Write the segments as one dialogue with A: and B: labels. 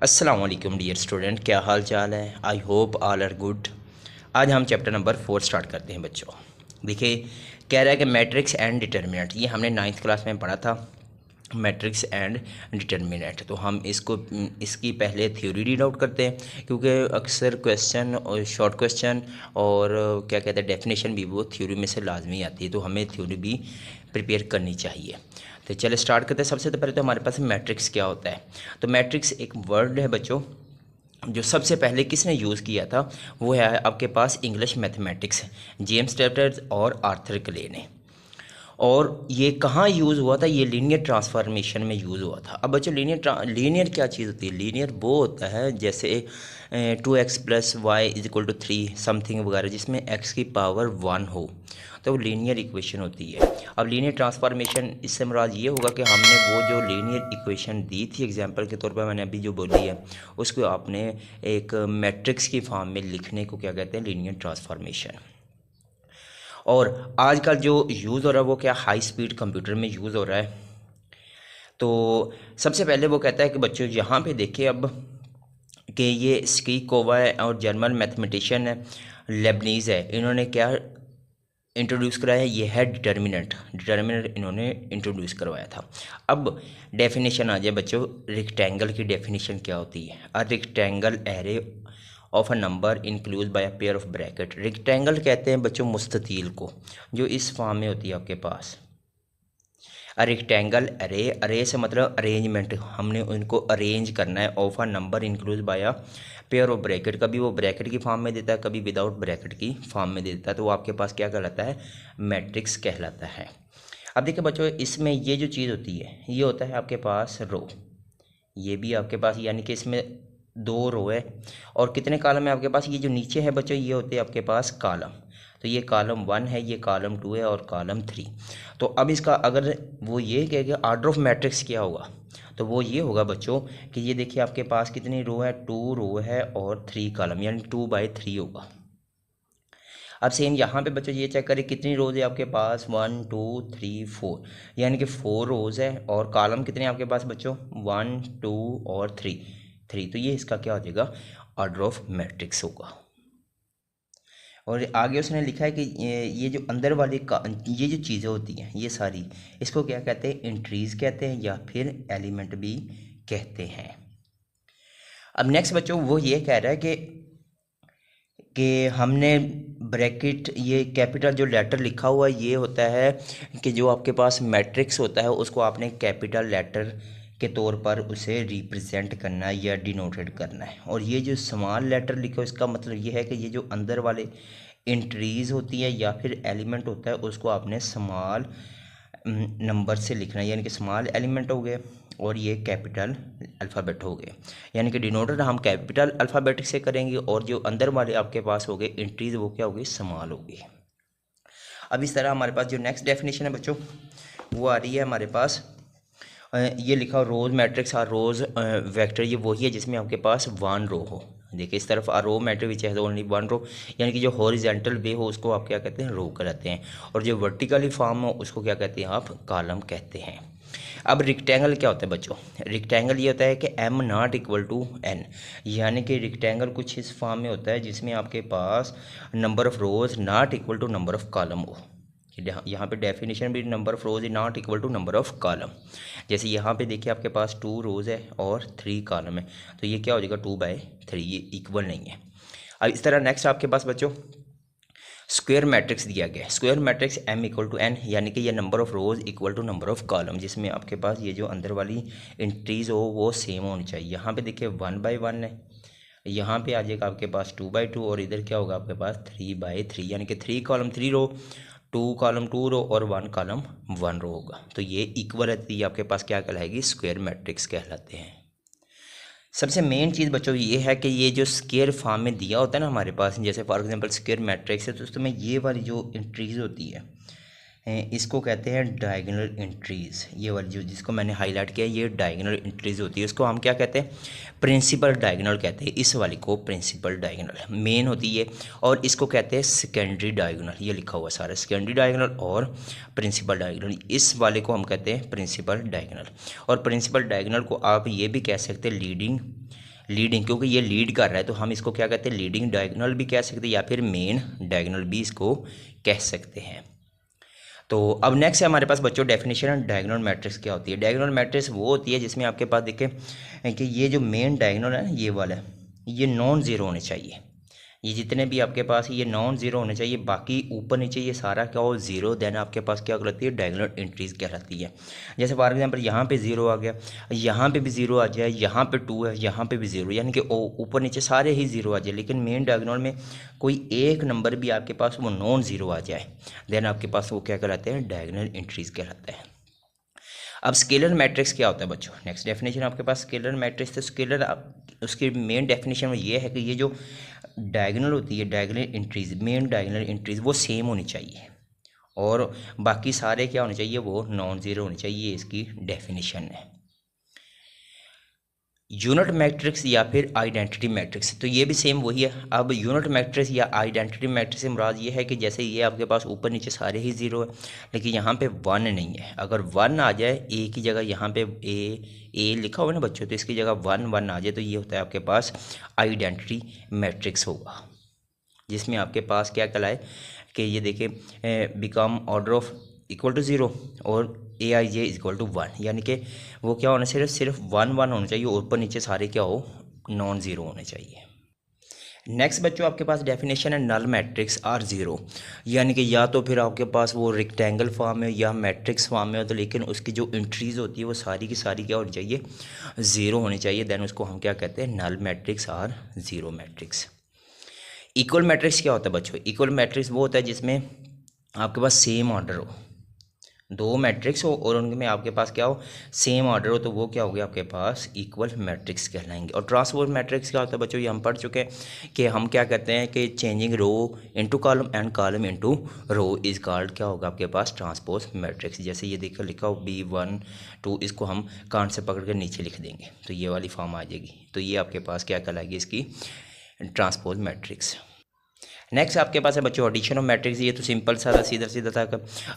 A: अस्सलाम वालेकुम dear student, क्या हाल चाल है। I hope all are good. आज हम चैप्टर नंबर 4 स्टार्ट करते हैं बच्चों। देखिए, कह रहा है कि मैट्रिक्स एंड डिटर्मिनेंट, ये हमने 9th क्लास में पढ़ा था। मैट्रिक्स एंड डिटर्मिनेंट, तो हम इसकी पहले थ्योरी रीड आउट करते हैं, क्योंकि अक्सर क्वेश्चन और शॉर्ट क्वेश्चन और क्या कहते हैं डेफिनेशन भी वो थ्योरी में से लाजमी आती है, तो हमें थ्योरी भी प्रिपेयर करनी चाहिए। तो चले स्टार्ट करते हैं। सबसे पहले तो हमारे पास मैट्रिक्स क्या होता है। तो मैट्रिक्स एक वर्ड है बच्चों, जो सबसे पहले किसने यूज़ किया था वो है आपके पास इंग्लिश मैथमेटिक्स, जेम्स टैप्टर और आर्थर क्ले ने। और ये कहाँ यूज़ हुआ था, ये लीनियर ट्रांसफॉर्मेशन में यूज़ हुआ था। अब बच्चों, लीनियर क्या चीज़ होती है। लीनियर वो होता है जैसे 2x+y=3 समथिंग वगैरह, जिसमें x की पावर 1 हो, तो वो लीनियर इक्वेशन होती है। अब लीनियर ट्रांसफॉर्मेशन, इससे मुराद ये होगा कि हमने वो जो लीनियर इक्वेशन दी थी एग्जांपल के तौर पर मैंने अभी जो बोली है, उसको आपने एक मैट्रिक्स की फॉर्म में लिखने को क्या कहते हैं, लीनियर ट्रांसफॉर्मेशन। और आजकल जो यूज़ हो रहा है वो क्या, हाई स्पीड कंप्यूटर में यूज़ हो रहा है। तो सबसे पहले वो कहता है कि बच्चों यहाँ पे देखिए अब, कि ये स्कीकोवा है और जर्मन मैथमेटिशियन है, लेबनीज़ है, इन्होंने क्या इंट्रोड्यूस कराया, ये है डिटर्मिनेंट। डिटर्मिनेंट इन्होंने इंट्रोड्यूस करवाया था। अब डेफिनेशन आ जाए बच्चों, रेक्टेंगल की डेफिनेशन क्या होती है। A rectangle array of a number include by a pair of bracket. Rectangle कहते हैं बच्चों मुस्ततील को, जो इस फॉर्म में होती है आपके पास। अ रेक्टेंगल अरे, अरे से मतलब अरेंजमेंट, हमने उनको अरेंज करना है। Of a number include by a pair of bracket, कभी वो ब्रैकेट की फॉर्म में देता है, कभी विदाउट ब्रैकेट की फॉर्म में देता है, तो वो आपके पास क्या कहलाता है, मैट्रिक्स कहलाता है। अब देखिए बच्चों, इसमें ये जो चीज़ होती है, ये होता है आपके पास रो, ये भी आपके पास, यानी कि इसमें 2 रो है। और कितने कॉलम है आपके पास, ये जो नीचे है बच्चों, ये होते हैं आपके पास कॉलम। तो ये कॉलम 1 है, ये कॉलम 2 है और कॉलम 3। तो अब इसका अगर वो ये कहेगा ऑर्डर ऑफ मैट्रिक्स क्या होगा, तो वो ये होगा बच्चों कि ये देखिए आपके पास कितनी रो है, 2 रो है और 3 कॉलम, यानी 2/3 होगा। अब सेम यहाँ पे बच्चों ये चेक करें कितनी रोज़ है आपके पास, 1 2 3 4, यानी कि 4 रोज़ है। और कॉलम कितने हैं आपके पास बच्चों, 1 2 और 3। तो ये इसका क्या हो जाएगा, ऑर्डर ऑफ मैट्रिक्स होगा। और आगे उसने लिखा है कि ये जो अंदर वाली का ये जो चीज़ें होती हैं ये सारी, इसको क्या कहते हैं, एंट्रीज कहते हैं या फिर एलिमेंट भी कहते हैं। अब नेक्स्ट बच्चों वो ये कह रहा है कि हमने ब्रैकेट, ये कैपिटल जो लेटर लिखा हुआ ये होता है कि जो आपके पास मैट्रिक्स होता है उसको आपने कैपिटल लेटर के तौर पर उसे रिप्रेजेंट करना है या डिनोटेड करना है। और ये जो स्मॉल लेटर लिखा है इसका मतलब ये है कि ये जो अंदर वाले एंट्रीज़ होती है या फिर एलिमेंट होता है उसको आपने स्मॉल नंबर से लिखना है, यानी कि स्मॉल एलिमेंट हो गए और ये कैपिटल अल्फ़ाबेट हो गए। यानी कि डिनोटेड हम कैपिटल अल्फ़ाबेट से करेंगे और जो अंदर वाले आपके पास हो गए एंट्रीज वो क्या होगी, स्मॉल होगी। अब इस तरह हमारे पास जो नेक्स्ट डेफिनेशन है बच्चों वो आ रही है हमारे पास, ये लिखा रोज मैट्रिक्स और रोज वेक्टर, ये वही है जिसमें आपके पास 1 रो हो। देखिए इस तरफ a row matrix which has only 1 row, यानी कि जो हॉरिजेंटल वे हो उसको आप क्या कहते हैं, रो कहते हैं। और जो वर्टिकली फॉर्म हो उसको क्या कहते हैं, आप कॉलम कहते हैं। अब रिक्टेंगल क्या होता है बच्चों, रिक्टेंगल ये होता है कि m ≠ n, यानी कि रिक्टेंगल कुछ इस फॉर्म में होता है जिसमें आपके पास number of rows not equal to number of column हो। यहाँ पे डेफिनेशन भी, number of rows is not equal to number of column. जैसे यहाँ पे देखिए आपके पास 2 रोज है और 3 कॉलम है, तो ये क्या हो जाएगा, 2/3, ये इक्वल नहीं है। अब इस तरह नेक्स्ट आपके पास बच्चों स्क्वायर मैट्रिक्स दिया गया है। स्क्वायर मैट्रिक्स m = n, यानी कि ये number of rows equal to number of column, जिसमें आपके पास ये जो अंदर वाली एंट्रीज हो वो सेम होनी चाहिए। यहाँ पे देखिए 1/1 है, यहाँ पे आ जाएगा आपके पास 2/2 और इधर क्या होगा आपके पास 3/3, यानी कि 3 कॉलम 3 रो, 2 कॉलम 2 रो और 1 कॉलम 1 रो होगा। तो ये इक्वल है, तो ये आपके पास क्या कहलाएगी, स्क्वायर मैट्रिक्स कहलाते हैं। सबसे मेन चीज़ बच्चों ये है कि ये जो स्क्वायर फॉर्म में दिया होता है ना हमारे पास, जैसे फॉर एग्जांपल स्क्वायर मैट्रिक्स है, तो उसमें ये वाली जो एंट्रीज होती है इसको कहते हैं डायगोनल एंट्रीज़। ये वाली जो जिसको मैंने हाईलाइट किया ये डायगोनल एंट्रीज़ होती है, इसको हम क्या कहते हैं, प्रिंसिपल डायगोनल कहते हैं। इस वाली को प्रिंसिपल डायगोनल मेन होती है, और इसको कहते हैं सेकेंडरी डायगोनल, ये लिखा हुआ सारा सेकेंडरी डायगोनल और प्रिंसिपल डायगोनल, इस वाले को हम कहते हैं प्रिंसिपल डायगोनल। और प्रिंसिपल डायगोनल को आप ये भी कह सकते हैं लीडिंग लीडिंग, क्योंकि ये लीड कर रहा है तो हम इसको क्या कहते हैं, लीडिंग डायगोनल भी कह सकते हैं या फिर मेन डायगोनल भी इसको कह सकते हैं। तो अब नेक्स्ट है हमारे पास बच्चों डेफिनेशन डायगोनल मैट्रिक्स क्या होती है। डायगोनल मैट्रिक्स वो होती है जिसमें आपके पास देखें कि ये जो मेन डायगोनल है ये वाला, ये नॉन ज़ीरो होने चाहिए। ये जितने भी आपके पास ये नॉन ज़ीरो होने चाहिए, बाकी ऊपर नीचे ये सारा क्या हो ज़ीरो, देन आपके पास क्या कहलाती है, डायगोनल एंट्रीज कहलाती है। जैसे फॉर एग्जांपल यहाँ पे ज़ीरो आ गया, यहाँ पे भी ज़ीरो आ जाए, यहाँ पे टू है, यहाँ पे भी ज़ीरो, यानी कि ऊपर नीचे सारे ही ज़ीरो आ जाए, लेकिन मेन डायगोनल में कोई एक नंबर भी आपके पास वो नॉन ज़ीरो आ जाए, देन आपके पास वो क्या कहलाते हैं, डायगोनल एंट्रीज कहलाते हैं। अब स्केलर मैट्रिक्स क्या होता है बच्चों, नेक्स्ट डेफिनेशन आपके पास स्केलर मैट्रिक्स। तो स्केलर उसकी मेन डेफिनेशन में ये है कि ये जो डायगोनल होती है, diagonal entries, main diagonal entries वो सेम होनी चाहिए और बाकी सारे क्या होने चाहिए, वो नॉन ज़ीरो होने चाहिए, इसकी डेफिनेशन है। यूनिट मैट्रिक्स या फिर आइडेंटिटी मैट्रिक्स, तो ये भी सेम वही है। अब यूनिट मैट्रिक्स या आइडेंटिटी मैट्रिक्स से मुराद ये है कि जैसे ये आपके पास ऊपर नीचे सारे ही ज़ीरो है, लेकिन यहाँ पे वन नहीं है। अगर वन आ जाए ए की जगह, यहाँ पे ए लिखा हुआ है ना बच्चों, तो इसकी जगह वन वन आ जाए तो ये होता है आपके पास आइडेंटिटी मैट्रिक्स होगा, जिसमें आपके पास क्या कहलाए कि ये देखिए become order of equal to zero और a i j equal to one, यानी कि वो क्या होना चाहिए, सिर्फ वन वन होना चाहिए, ऊपर नीचे सारे क्या हो, नॉन ज़ीरो होने चाहिए। नेक्स्ट बच्चों आपके पास डेफिनेशन है नल मैट्रिक्स आर ज़ीरो, यानी कि या तो फिर आपके पास वो रेक्टेंगल फॉर्म है या मैट्रिक्स फॉर्म में हो, तो लेकिन उसकी जो एंट्रीज होती है वो सारी की सारी क्या होनी चाहिए, ज़ीरो होनी चाहिए, देन उसको हम क्या कहते हैं, null matrix or zero matrix. Equal matrix क्या होता है बच्चों, इक्वल मैट्रिक्स वो होता है जिसमें आपके पास सेम ऑर्डर हो, दो मैट्रिक्स हो और उनमें आपके पास क्या हो, सेम ऑर्डर हो, तो वो क्या हो गया आपके पास इक्वल मैट्रिक्स कहलाएंगे। और ट्रांसपोज मैट्रिक्स क्या होता है बच्चों, ये हम पढ़ चुके हैं कि हम क्या कहते हैं कि changing row into column and column into row is called क्या होगा आपके पास, ट्रांसपोज मैट्रिक्स। जैसे ये देखकर लिखा हो B1 2, इसको हम कान से पकड़ कर नीचे लिख देंगे तो ये वाली फॉर्म आ जाएगी, तो ये आपके पास क्या कहलाएगी, इसकी ट्रांसपोज मैट्रिक्स। नेक्स्ट आपके पास है बच्चों एडिशन ऑफ मैट्रिक्स, ये तो सिंपल सा सीधा सीधा था।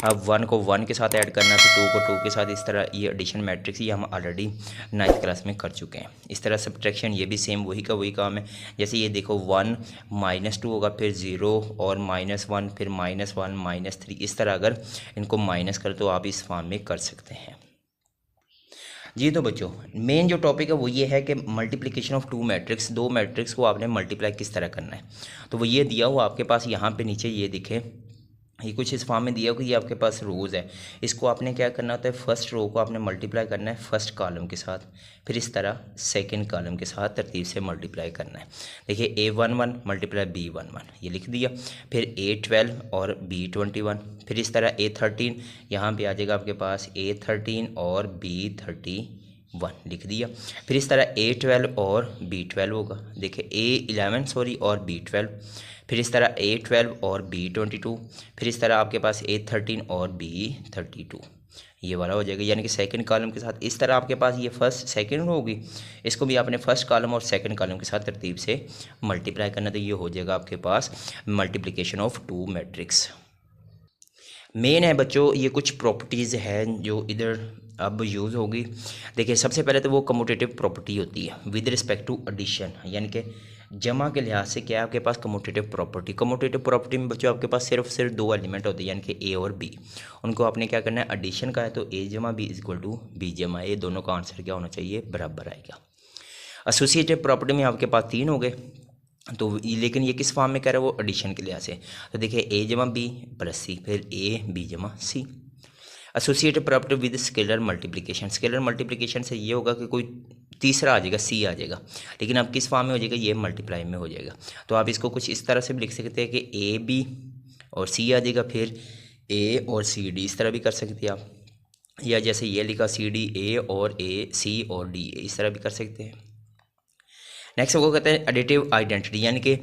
A: अब वन को वन के साथ ऐड करना, तो टू को टू के साथ, इस तरह ये एडिशन मैट्रिक्स ये हम ऑलरेडी 9th क्लास में कर चुके हैं। इस तरह सब्ट्रैक्शन ये भी सेम वही का वही काम है। जैसे ये देखो 1 -2 होगा, फिर 0 और -1, फिर -1 -3, इस तरह अगर इनको माइनस कर तो आप इस फॉर्म में कर सकते हैं जी। तो बच्चों मेन जो टॉपिक है वो ये है कि मल्टीप्लिकेशन ऑफ टू मैट्रिक्स, दो मैट्रिक्स को आपने मल्टीप्लाई किस तरह करना है। तो वो ये दिया हुआ आपके पास यहाँ पे नीचे ये दिखे, ये कुछ इस फॉर्म में दिया हुआ कि ये आपके पास रोज़ है, इसको आपने क्या करना होता है, फर्स्ट रो को आपने मल्टीप्लाई करना है फर्स्ट कॉलम के साथ, फिर इस तरह सेकंड कॉलम के साथ तरतीब से मल्टीप्लाई करना है। देखिए A11 मल्टीप्लाई B11 ये लिख दिया, फिर A12 और B21, फिर इस तरह A13 यहाँ पे आ जाएगा आपके पास A13 और B31 लिख दिया, फिर इस तरह A12 और B12 होगा, देखिए A11 और B12, फिर इस तरह A12 और B22, फिर इस तरह आपके पास A13 और B32 ये वाला हो जाएगा, यानी कि सेकंड कॉलम के साथ। इस तरह आपके पास ये फर्स्ट सेकंड होगी, इसको भी आपने फर्स्ट कॉलम और सेकंड कॉलम के साथ तरतीब से मल्टीप्लाई करना, तो ये हो जाएगा आपके पास multiplication of two matrix. Main है बच्चों ये कुछ प्रॉपर्टीज़ हैं जो इधर अब यूज़ होगी। देखिए सबसे पहले तो वो कम्यूटेटिव प्रॉपर्टी होती है विद रिस्पेक्ट टू एडिशन, यानी कि जमा के लिहाज से क्या है आपके पास कम्यूटेटिव प्रॉपर्टी। कम्यूटेटिव प्रॉपर्टी में बच्चों आपके पास सिर्फ दो एलिमेंट होते हैं, यानी कि ए और बी, उनको आपने क्या करना है, एडिशन का है तो ए जमा बी इक्वल टू बी जमा ए, दोनों का आंसर क्या होना चाहिए, बराबर आएगा। एसोसिएटिव प्रॉपर्टी में आपके पास 3 हो गए, तो लेकिन ये किस फॉर्म में कह रहा है, वो एडिशन के लिहाज से। तो देखिए ए जमा बी प्लस सी, फिर ए बी जमा सी। Associative property with scalar multiplication, scalar multiplication से ये होगा कि कोई तीसरा आ जाएगा, सी आ जाएगा, लेकिन अब किस फॉर्म में हो जाएगा, ये मल्टीप्लाई में हो जाएगा। तो आप इसको कुछ इस तरह से भी लिख सकते हैं कि ए बी और सी आ जाएगा, फिर ए और सी डी, इस तरह भी कर सकते हैं आप, या जैसे ये लिखा सी डी ए और ए सी और डी ए, इस तरह भी कर सकते हैं। नेक्स्ट वो कहते हैं एडिटिव आइडेंटिटी, यानी कि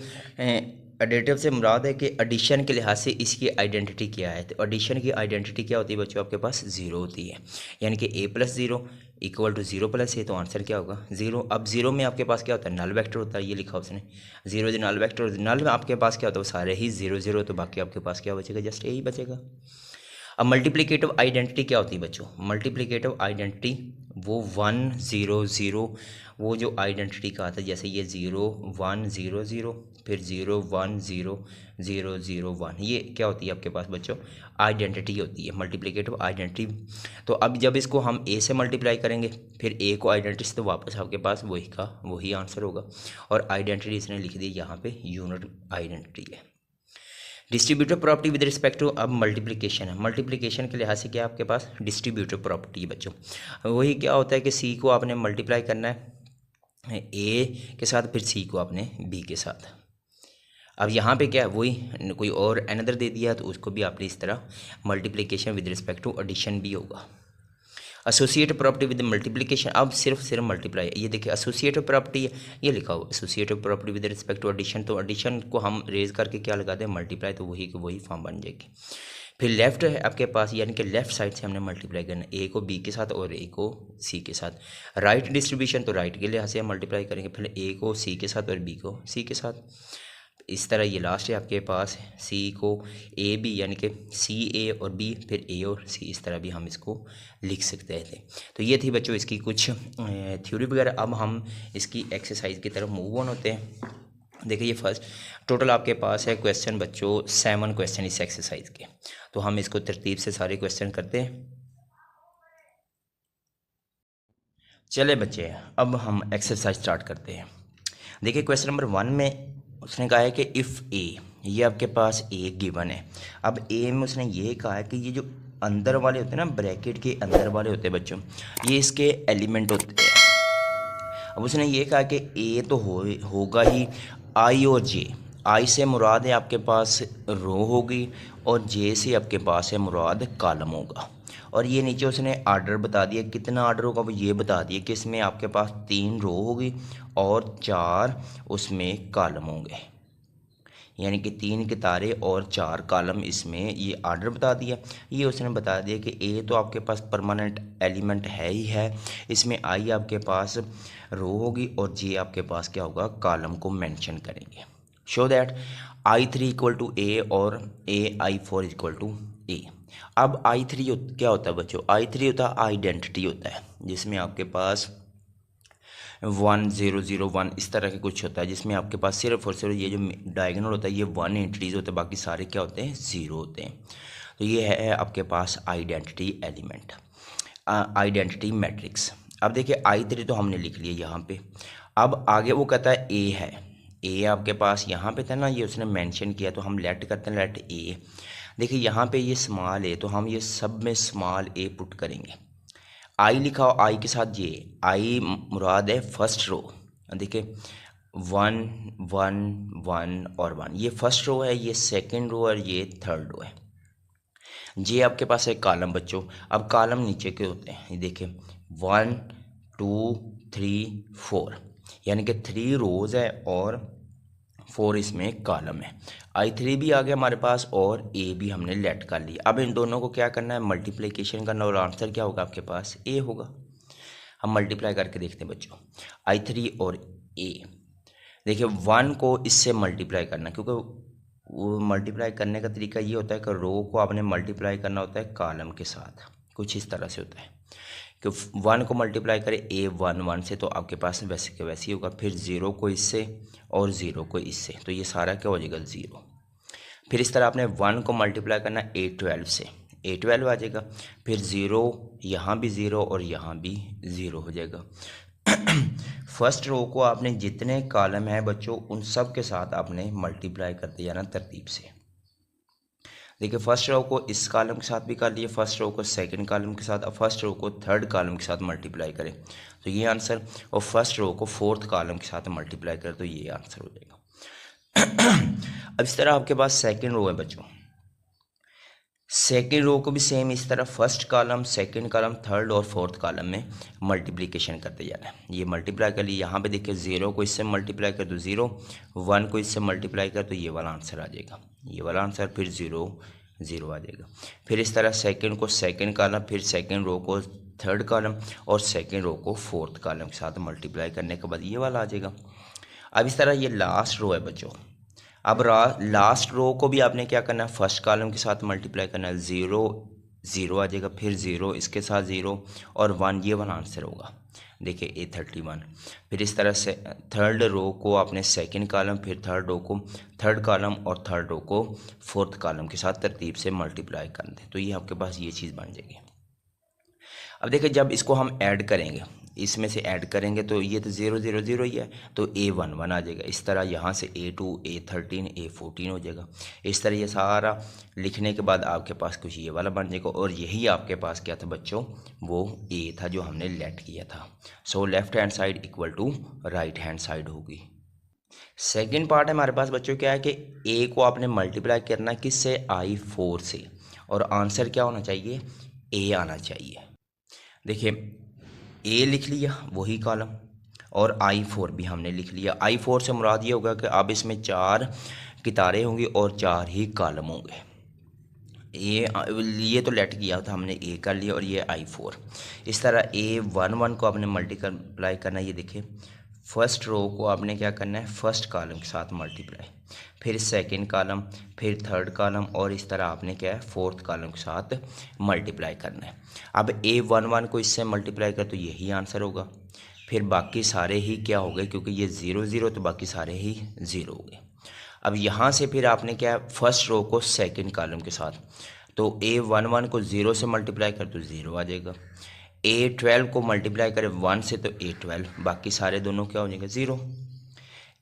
A: एडिटिव से मुराद है कि एडिशन के लिहाज से इसकी आइडेंटिटी क्या है। तो एडिशन की आइडेंटिटी क्या होती है बच्चों, आपके पास 0 होती है, यानी कि a + 0 इक्वल टू 0 + a, तो आंसर क्या होगा 0। अब 0 में आपके पास क्या होता है, नल वेक्टर होता है, ये लिखा उसने 0 जो नल वेक्टर, नल में आपके पास क्या होता है, सारे ही 0 0, तो बाकी आपके पास क्या बचेगा, जस्ट a ही बचेगा। अब मल्टीप्लिकेटिव आइडेंटिटी क्या होती है बच्चों? मल्टीप्लिकेटिव आइडेंटिटी वो 1 0 0 वो जो आइडेंटिटी का आता है, जैसे ये 0 1 0 0 फिर 0 1 0 0 0 1, ये क्या होती है आपके पास बच्चों? आइडेंटिटी होती है, मल्टीप्लिकेटिव आइडेंटिटी। तो अब जब इसको हम ए से मल्टीप्लाई करेंगे फिर ए को आइडेंटिटी से, तो वापस आपके पास वही का वही आंसर होगा। और आइडेंटिटी इसने लिख दी यहाँ पे यूनिट आइडेंटिटी है। Distributive property with respect to, अब मल्टीप्लिकेशन है, मल्टीप्लिकेशन के लिहाज से क्या आपके पास डिस्ट्रीब्यूटिव प्रॉपर्टी है बच्चों। वही क्या होता है कि सी को आपने मल्टीप्लाई करना है ए के साथ, फिर सी को आपने बी के साथ। अब यहाँ पे क्या है, वही कोई और अनदर दे दिया तो उसको भी आपने इस तरह multiplication with respect to addition भी होगा। एसोसिएटिव प्रॉपर्टी विद मल्टीप्लिकेशन, अब सिर्फ मल्टीप्लाई है। ये देखिए एसोसिएटिव प्रॉपर्टी है, ये लिखा हो associative property with respect to addition, तो एडिशन को हम रेज करके क्या लगा दें, मल्टीप्लाई, तो वही फॉर्म बन जाएगी। फिर लेफ्ट है आपके पास, यानी कि लेफ्ट साइड से हमने मल्टीप्लाई करना है, ए को बी के साथ और ए को सी के साथ। राइट डिस्ट्रीब्यूशन, तो राइट के लिहाज से हम मल्टीप्लाई करेंगे, फिर ए को सी के साथ और बी को सी के साथ। इस तरह ये लास्ट है आपके पास, सी को ए बी, यानी कि सी ए और बी, फिर ए और सी, इस तरह भी हम इसको लिख सकते थे। तो ये थी बच्चों इसकी कुछ थ्योरी वगैरह। अब हम इसकी एक्सरसाइज की तरफ मूव ऑन होते हैं। देखिए ये फर्स्ट टोटल आपके पास है क्वेश्चन बच्चों 7 क्वेश्चन इस एक्सरसाइज के, तो हम इसको तरतीब से सारे क्वेश्चन करते हैं। चले बच्चे अब हम एक्सरसाइज स्टार्ट करते हैं। देखिए क्वेश्चन नंबर 1 में उसने कहा है कि इफ़ ए, ये आपके पास ए गिवन है। अब ए में उसने ये कहा है कि ये जो अंदर वाले होते हैं ना, ब्रैकेट के अंदर वाले होते हैं बच्चों, ये इसके एलिमेंट होते हैं। अब उसने ये कहा कि ए तो होगा ही, आई और जे, आई से मुराद है आपके पास रो होगी और जे से आपके पास है मुराद कॉलम होगा। और ये नीचे उसने आर्डर बता दिया, कितना आर्डर होगा वो ये बता दिया कि इसमें आपके पास 3 रो होगी और 4 उसमें कॉलम होंगे, यानी कि 3 कितारे और 4 कॉलम, इसमें ये आर्डर बता दिया। ये उसने बता दिया कि ए तो आपके पास परमानेंट एलिमेंट है ही है, इसमें आई आपके पास रो होगी और जे आपके पास क्या होगा, कॉलम को मेंशन करेंगे। Show that I3 equal to A और AI4 इक्वल टू ए। अब I3 क्या होता है बच्चों? I3 होता है आइडेंटिटी होता है, जिसमें आपके पास 1 0 0 1 इस तरह के कुछ होता है, जिसमें आपके पास सिर्फ और सिर्फ ये जो डायगोनल होता है ये 1 एंट्रीज होते हैं, बाकी सारे क्या होते हैं, 0 होते हैं। तो ये है आपके पास आइडेंटिटी एलिमेंट, आइडेंटिटी मैट्रिक्स। अब देखिए I3 तो हमने लिख लिया यहाँ पे। अब आगे वो कहता है ए है, ए आपके पास यहाँ पे था ना, ये उसने मेंशन किया, तो हम लेट करते हैं, लेट ए। देखिए यहाँ पे ये स्मॉल ए, तो हम ये सब में स्मॉल ए पुट करेंगे। आई लिखा हो, आई के साथ जे, आई मुराद है फर्स्ट रो। देखिए 1 1 1 और 1, ये फर्स्ट रो है, ये सेकंड रो और ये थर्ड रो है। जे आपके पास है कॉलम बच्चों। अब कॉलम नीचे के होते हैं, ये देखिए 1 2 3 4, यानी कि 3 रोज़ है और 4 इसमें कॉलम है। I3 भी आ गया हमारे पास और A भी हमने लेट कर लिया। अब इन दोनों को क्या करना है, मल्टीप्लिकेशन करना, और आंसर क्या होगा आपके पास, A होगा। हम मल्टीप्लाई करके देखते हैं बच्चों, I3 और A। देखिए 1 को इससे मल्टीप्लाई करना, क्योंकि वो मल्टीप्लाई करने का तरीका ये होता है कि रो को आपने मल्टीप्लाई करना होता है कॉलम के साथ, कुछ इस तरह से होता है कि 1 को मल्टीप्लाई करें A1 1 से, तो आपके पास वैसे के वैसे ही होगा। फिर 0 को इससे और 0 को इससे, तो ये सारा क्या हो जाएगा, 0। फिर इस तरह आपने 1 को मल्टीप्लाई करना A12 से, A12 आ जाएगा। फिर 0 यहाँ भी 0 और यहाँ भी 0 हो जाएगा। फर्स्ट रो को आपने जितने कॉलम है बच्चों उन सब के साथ आपने मल्टीप्लाई करते जाना तरतीब से। देखिए फर्स्ट रो को इस कॉलम के साथ भी कर लिए, फर्स्ट रो को सेकंड कॉलम के साथ, अब फर्स्ट रो को थर्ड कॉलम के साथ मल्टीप्लाई करें तो ये आंसर, और फर्स्ट रो को फोर्थ कॉलम के साथ मल्टीप्लाई करें तो ये आंसर हो जाएगा। अब इस तरह आपके पास सेकंड रो है बच्चों, सेकेंड रो को भी सेम इस तरह first column, second column, third और फोर्थ कॉलम में मल्टीप्लिकेशन करते जाना है। ये मल्टीप्लाई कर लिए, यहाँ पे देखिए 0 को इससे मल्टीप्लाई कर तो 0, 1 को इससे मल्टीप्लाई कर तो ये वाला आंसर आ जाएगा, ये वाला आंसर, फिर 0 0 आ जाएगा। फिर इस तरह सेकंड को सेकंड कॉलम, फिर सेकंड रो को थर्ड कॉलम और सेकंड रो को फोर्थ कॉलम के साथ मल्टीप्लाई करने के बाद ये वाला आ जाएगा। अब इस तरह ये लास्ट रो है बच्चों, अब लास्ट रो को भी आपने क्या करना है, फर्स्ट कॉलम के साथ मल्टीप्लाई करना है, 0 ज़ीरो आ जाएगा, फिर ज़ीरो इसके साथ ज़ीरो और वन, ये वाला आंसर होगा। देखिए A31। फिर इस तरह से थर्ड रो को आपने सेकंड कॉलम, फिर थर्ड रो को थर्ड कॉलम और थर्ड रो को फोर्थ कॉलम के साथ तरतीब से मल्टीप्लाई कर दें, तो ये आपके पास ये चीज़ बन जाएगी। अब देखिए जब इसको हम ऐड करेंगे, इसमें से ऐड करेंगे तो ये तो 0 0 0 ही है, तो A11 आ जाएगा। इस तरह यहाँ से A2 A13 A14 हो जाएगा। इस तरह ये सारा लिखने के बाद आपके पास कुछ ये वाला बन जाएगा, और यही आपके पास क्या था बच्चों, वो A था जो हमने लेट किया था। So left hand side equal to right hand side होगी। सेकेंड पार्ट है हमारे पास बच्चों क्या है कि A को आपने मल्टीप्लाई करना किससे, I4 से, और आंसर क्या होना चाहिए, A आना चाहिए। देखिए A लिख लिया वही कॉलम, और I4 भी हमने लिख लिया। I4 से मुराद ये होगा कि अब इसमें 4 कितारें होंगी और 4 ही कॉलम होंगे। ये तो लेट किया था हमने, A कर लिया, और ये I4। इस तरह A11 को आपने मल्टीप्लाई करना है। ये देखिए फर्स्ट रो को आपने क्या करना है, फर्स्ट कॉलम के साथ मल्टीप्लाई, फिर सेकंड कॉलम, फिर थर्ड कॉलम, और इस तरह आपने क्या है फोर्थ कॉलम के साथ मल्टीप्लाई करना है। अब A11 को इससे मल्टीप्लाई कर तो यही आंसर होगा। फिर बाकी सारे ही क्या हो गए, क्योंकि ये 0 0 तो बाकी सारे ही 0 हो गए। अब यहाँ से फिर आपने क्या है फर्स्ट रो को सेकंड कॉलम के साथ, तो A11 को 0 से मल्टीप्लाई कर तो 0 आ जाएगा। A12 को मल्टीप्लाई करें 1 से तो A12, बाकी सारे दोनों क्या हो जाएंगे 0।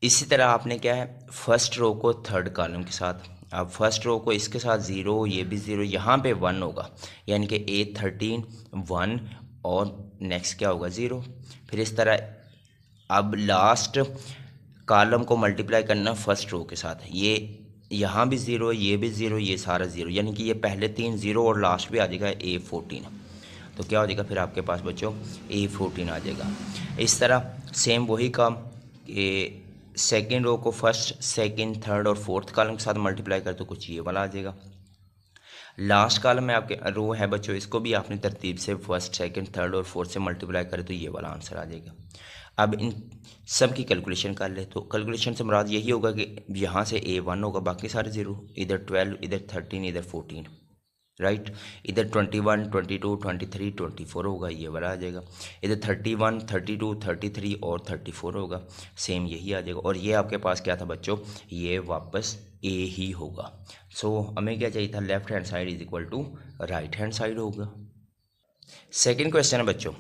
A: इसी तरह आपने क्या है फर्स्ट रो को थर्ड कॉलम के साथ, अब फर्स्ट रो को इसके साथ 0, ये भी 0, यहाँ पे 1 होगा, यानी कि A13 1 और नेक्स्ट क्या होगा 0। फिर इस तरह अब लास्ट कॉलम को मल्टीप्लाई करना फर्स्ट रो के साथ, ये यहाँ भी 0, ये भी 0, ये सारा 0, यानी कि ये पहले 3 0 और लास्ट भी आ जाएगा A14, तो क्या हो जाएगा फिर आपके पास बच्चों A14 आ जाएगा। इस तरह सेम वही काम कि सेकेंड रो को फर्स्ट सेकेंड थर्ड और फोर्थ कॉलम के साथ मल्टीप्लाई कर तो कुछ ये वाला आ जाएगा। लास्ट कॉलम में आपके रो है बच्चों, इसको भी आपने तरतीब से फर्स्ट सेकंड थर्ड और फोर्थ से मल्टीप्लाई करें तो ये वाला आंसर आ जाएगा। अब इन सब की कैलकुलेशन कर ले, तो कैलकुलेशन से मुराद यही होगा कि यहाँ से A1 होगा, बाकी सारे 0, इधर 12, इधर 13, इधर 14, राइट, इधर 21 22 23 24 होगा, ये वाला आ जाएगा। इधर 31 32 33 और 34 होगा, सेम यही आ जाएगा। और ये आपके पास क्या था बच्चों, ये वापस A ही होगा। सो हमें क्या चाहिए था, left hand side is equal to right hand side होगा। सेकेंड क्वेश्चन है बच्चों,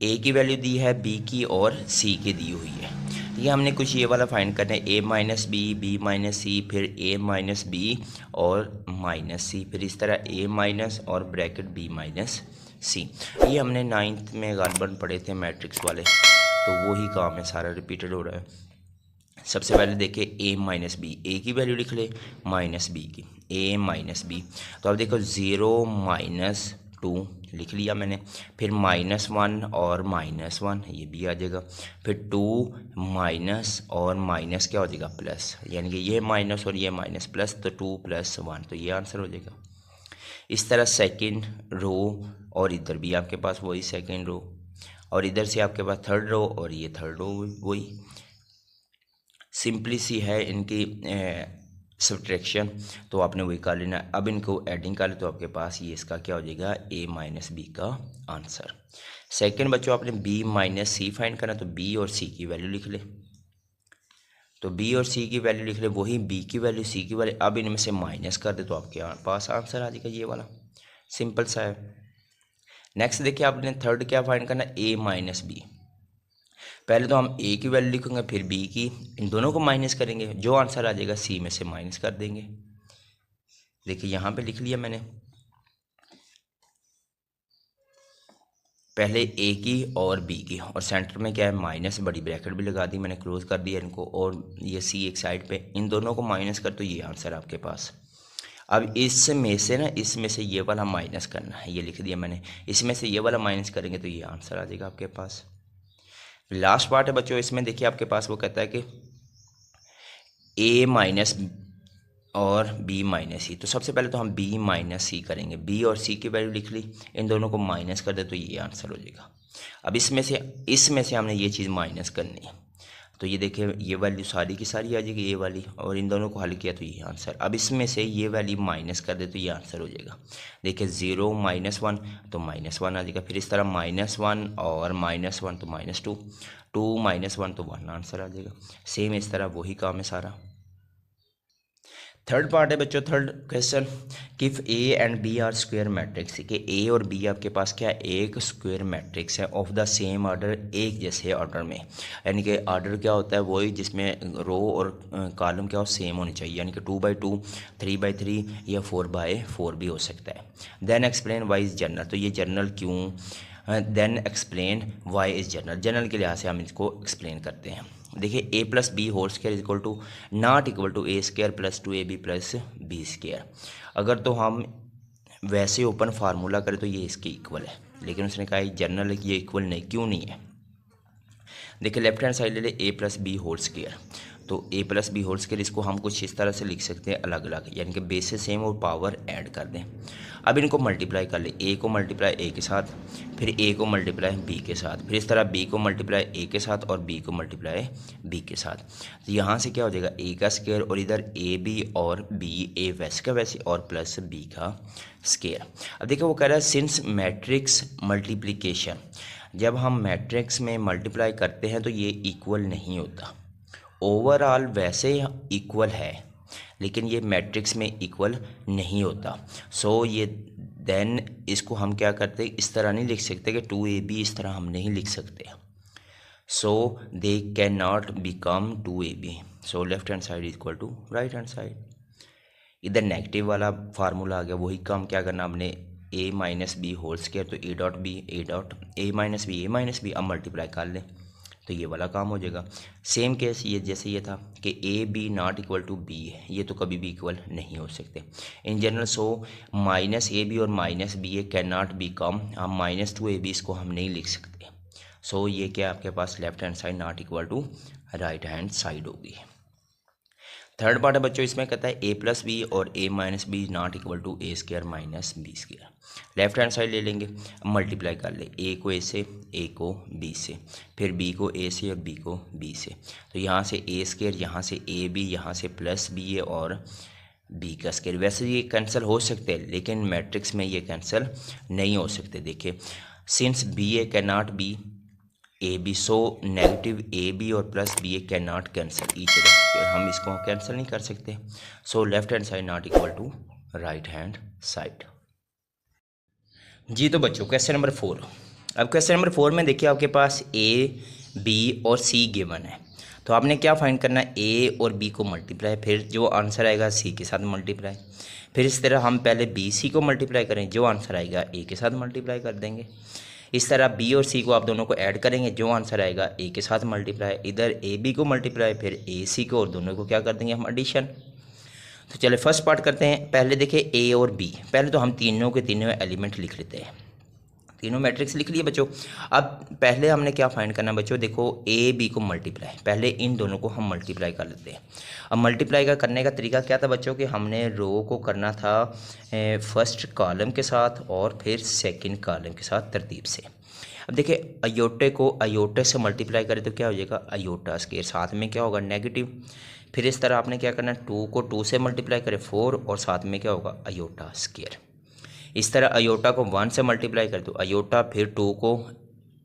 A: A की वैल्यू दी है, B की और C की दी हुई है। ये हमने कुछ ये वाला फाइंड करना है, A minus B, B minus C, फिर A माइनस बी और माइनस सी, फिर इस तरह A माइनस और ब्रैकेट B माइनस सी। ये हमने 9th में गालबन पढ़े थे मैट्रिक्स वाले, तो वही काम है, सारा रिपीटेड हो रहा है। सबसे पहले देखिए A माइनस बी, A की वैल्यू लिख ले, माइनस B की, A माइनस बी, तो अब देखो 0 माइनस 2 लिख लिया मैंने, फिर -1 और -1 ये भी आ जाएगा, फिर 2 माइनस और माइनस क्या हो जाएगा प्लस, यानी कि ये माइनस और ये माइनस प्लस, तो 2 + 1, तो ये आंसर हो जाएगा। इस तरह सेकंड रो, और इधर भी आपके पास वही सेकंड रो, और इधर से आपके पास थर्ड रो, और ये थर्ड रो वही। सिंपली सी है इनकी सब्ट्रैक्शन, तो आपने वही कर लेना। अब इनको एडिंग कर ले तो आपके पास ये इसका क्या हो जाएगा, A माइनस बी का आंसर। सेकंड बच्चों आपने B माइनस सी फाइंड करना, तो B और C की वैल्यू लिख ले, तो B और C की वैल्यू लिख ले, वही B की वैल्यू C की वैल्यू, अब इनमें से माइनस कर दे तो आपके पास आंसर आ जाएगा ये वाला, सिंपल सा है। नेक्स्ट देखिए आपने थर्ड क्या फाइंड करना, A माइनस बी। पहले तो हम A की वैल्यू लिखेंगे, फिर B की, इन दोनों को माइनस करेंगे, जो आंसर आ जाएगा C में से माइनस कर देंगे। देखिए यहाँ पे लिख लिया मैंने, पहले A की और B की, और सेंटर में क्या है माइनस, बड़ी ब्रैकेट भी लगा दी मैंने, क्लोज कर दिया इनको, और ये C एक साइड पे, इन दोनों को माइनस कर तो ये आंसर आपके पास। अब इसमें से ना, इसमें से ये वाला माइनस करना है, ये लिख दिया मैंने, इसमें से ये वाला माइनस करेंगे तो ये आंसर आ जाएगा आपके पास। लास्ट पार्ट है बच्चों, इसमें देखिए आपके पास वो कहता है कि A माइनस और B माइनस सी, तो सबसे पहले तो हम B माइनस सी करेंगे, B और C की वैल्यू लिख ली, इन दोनों को माइनस कर दे तो ये आंसर हो जाएगा। अब इसमें से हमने ये चीज़ माइनस करनी है, तो ये देखिए ये वैल्यू सारी की सारी आ जाएगी ये वाली, और इन दोनों को हल किया तो ये आंसर। अब इसमें से ये वैल्यू माइनस कर दे तो ये आंसर हो जाएगा। देखिए 0 -1 तो -1 आ जाएगा। फिर इस तरह -1 और -1 तो -2, 2 -1 तो 1 आंसर आ जाएगा। सेम इस तरह वही काम है सारा। थर्ड पार्ट है बच्चों, third question, if A and B are square matrix, कि ए और बी आपके पास क्या एक स्क्वायर मैट्रिक्स है ऑफ द सेम ऑर्डर, एक जैसे ऑर्डर में। यानी कि ऑर्डर क्या होता है, वही जिसमें रो और कॉलम क्या हो सेम होनी चाहिए, यानी कि 2x2, 3x3 या 4x4 भी हो सकता है। Then explain why is general, तो ये जनरल क्यों, then explain why is general, general के लिहाज से हम इसको एक्सप्लेन करते हैं। देखिए a+b whole square equal to not equal to a² + 2ab + b²। अगर तो हम वैसे ओपन फार्मूला करें तो ये इसके इक्वल है, लेकिन उसने कहा जनरल है कि ये इक्वल नहीं, क्यों नहीं है। देखिए लेफ्ट हैंड साइड ले ले a+b होल स्क्वायर, तो a+b होल स्क्वायर इसको हम कुछ इस तरह से लिख सकते हैं अलग अलग, यानी कि बेस सेम और पावर ऐड कर दें। अब इनको मल्टीप्लाई कर ले, a को मल्टीप्लाई a के साथ, फिर a को मल्टीप्लाई b के साथ, फिर इस तरह b को मल्टीप्लाई a के साथ और b को मल्टीप्लाई b के साथ। तो यहाँ से क्या हो जाएगा a का स्क्वायर, और इधर a b और b, a वैसे का वैसे और प्लस b का स्क्वायर। अब देखिए वो कह रहा है सिंस मैट्रिक्स मल्टीप्लिकेशन, जब हम मैट्रिक्स में मल्टीप्लाई करते हैं तो ये इक्वल नहीं होता। ओवरऑल वैसे इक्वल है लेकिन ये मैट्रिक्स में इक्वल नहीं होता। सो ये देन इसको हम क्या करते, इस तरह नहीं लिख सकते कि 2ab, इस तरह हम नहीं लिख सकते। So they can not become 2ab। So left hand side equal to right hand side. इधर नेगेटिव वाला फार्मूला आ गया, वही काम क्या करना हमने, a - b होल स्क्वायर, तो a dot b a dot a - b, अब मल्टीप्लाई कर लें तो ये वाला काम हो जाएगा। सेम केस ये जैसे ये था कि a b not equal to b है, ये तो कभी भी इक्वल नहीं हो सकते इन जनरल। सो -ab और -ba कैन नॉट बिकम, हम -2ab इसको हम नहीं लिख सकते। सो ये क्या आपके पास left hand side not equal to right hand side होगी। थर्ड पार्ट है बच्चों, इसमें कहता है a+b और a - b not equal to a² - b²। Left hand side ले लेंगे, मल्टीप्लाई कर ले, a को a से, a को b से, फिर b को a से और b को b से। तो यहाँ से a², यहाँ से ab, यहाँ से +ba और b का स्क्वायर। वैसे ये कैंसिल हो सकते हैं लेकिन मैट्रिक्स में ये कैंसिल नहीं हो सकते। देखिए since ba can not be ab, so negative ab और +ba can not cancel each other, हम इसको कैंसिल नहीं कर सकते। So left hand side not equal to right hand side. जी तो बच्चों क्वेश्चन नंबर 4। अब क्वेश्चन नंबर 4 में देखिए आपके पास a, b और c गिवन है, तो आपने क्या फाइंड करना है, a और b को मल्टीप्लाई, फिर जो आंसर आएगा c के साथ मल्टीप्लाई, फिर इस तरह हम पहले b c को मल्टीप्लाई करें, जो आंसर आएगा a के साथ मल्टीप्लाई कर देंगे। इस तरह b और c को आप दोनों को ऐड करेंगे, जो आंसर आएगा a के साथ मल्टीप्लाई, इधर a b को मल्टीप्लाई, फिर a c को, और दोनों को क्या कर देंगे हम एडिशन। तो चलिए फर्स्ट पार्ट करते हैं। पहले देखिए a और b, पहले तो हम तीनों के तीनों एलिमेंट लिख लेते हैं, तीनों मैट्रिक्स लिख लिए बच्चों। अब पहले हमने क्या फाइंड करना है बच्चों, देखो a b को मल्टीप्लाई, पहले इन दोनों को हम मल्टीप्लाई कर लेते हैं। अब मल्टीप्लाई का करने का तरीका क्या था बच्चों, कि हमने रो को करना था फर्स्ट कॉलम के साथ और फिर सेकंड कॉलम के साथ तरतीब से। अब देखिए अयोटे को अयोटे से मल्टीप्लाई करें तो क्या हो जाएगा, अयोटा स्क्वायर, साथ में क्या होगा नेगेटिव। फिर इस तरह आपने क्या करना है, 2 को 2 से मल्टीप्लाई करें 4, और साथ में क्या होगा अयोटा स्क्वायर। इस तरह अयोटा को 1 से मल्टीप्लाई कर दो अयोटा, फिर 2 को